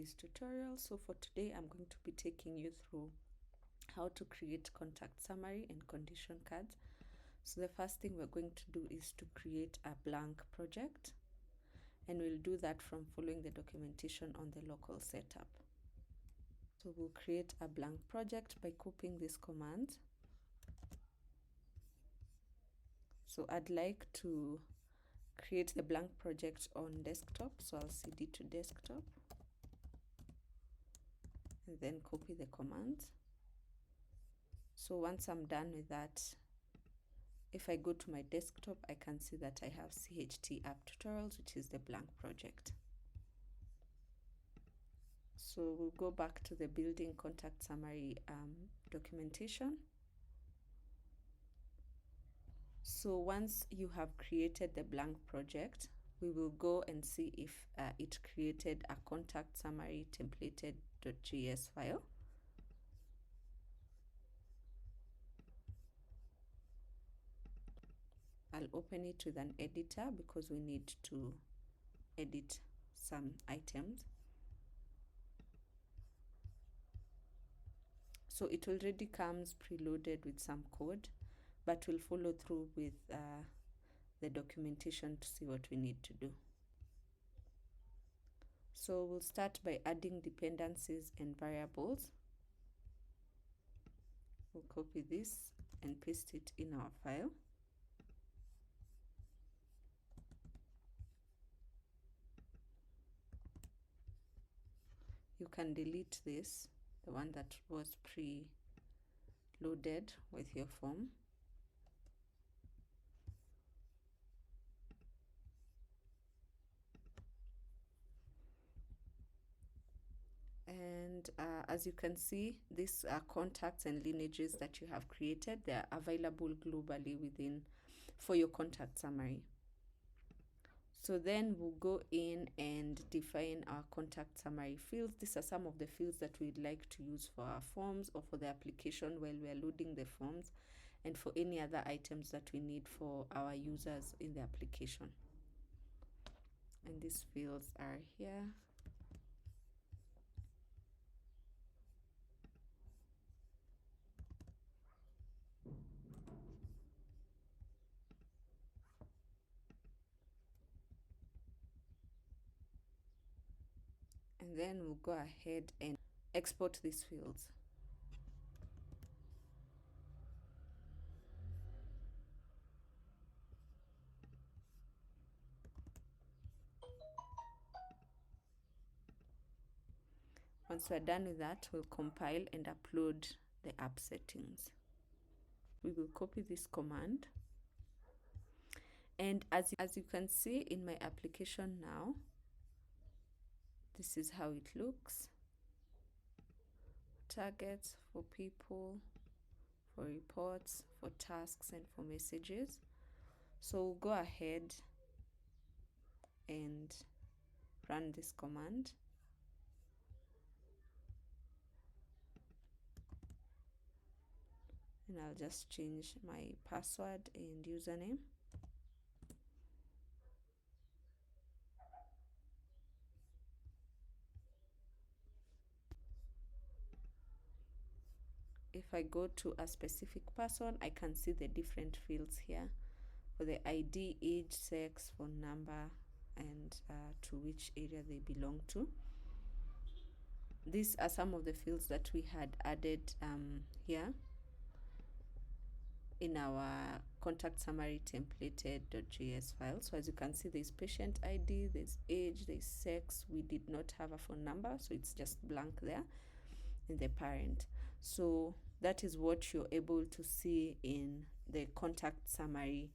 this tutorial. So for today, I'm going to be taking you through how to create contact summary and condition cards. So the first thing we're going to do is to create a blank project, and we'll do that from following the documentation on the local setup. So we'll create a blank project by copying this command. So I'd like to create the blank project on desktop, so I'll cd to desktop and then copy the command. So once I'm done with that, if I go to my desktop, I can see that I have CHT app tutorials, which is the blank project. So we'll go back to the building contact summary documentation. So once you have created the blank project, we will go and see if it created a contact summary templated.js file. I'll open it with an editor because we need to edit some items. So it already comes preloaded with some code, but we'll follow through with the documentation to see what we need to do. So we'll start by adding dependencies and variables. We'll copy this and paste it in our file. You can delete this, the one that was pre-loaded with your form. And as you can see, these are contacts and lineages that you have created. They are available globally for your contact summary. So then we'll go in and define our contact summary fields. These are some of the fields that we'd like to use for our forms or for the application while we are loading the forms, and for any other items that we need for our users in the application. And these fields are here. And then we'll go ahead and export these fields. Once we're done with that, we'll compile and upload the app settings. We will copy this command. And as you can see in my application now, this is how it looks. Targets for people, for reports, for tasks, and for messages. So we'll go ahead and run this command. And I'll just change my password and username. If I go to a specific person, I can see the different fields here for the ID, age, sex, phone number, and to which area they belong to. These are some of the fields that we had added here in our contact summary templated.js file. So as you can see, there's patient ID, there's age, there's sex. We did not have a phone number, so it's just blank there in the parent. So that is what you're able to see in the contact summary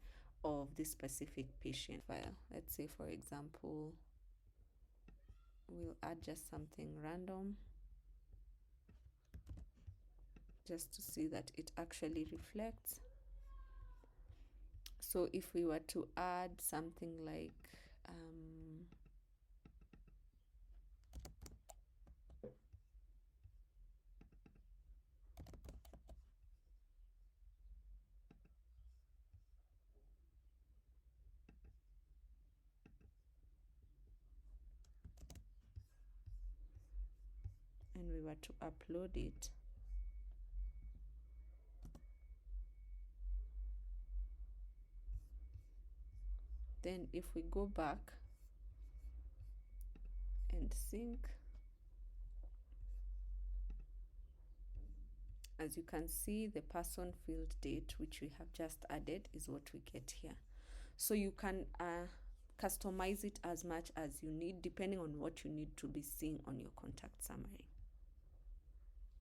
of this specific patient file. Let's say, for example, we'll add just something random just to see that it actually reflects. So if we were to add something like and we were to upload it, then if we go back and sync, as you can see, the person field date, which we have just added, is what we get here. So you can customize it as much as you need, depending on what you need to be seeing on your contact summary.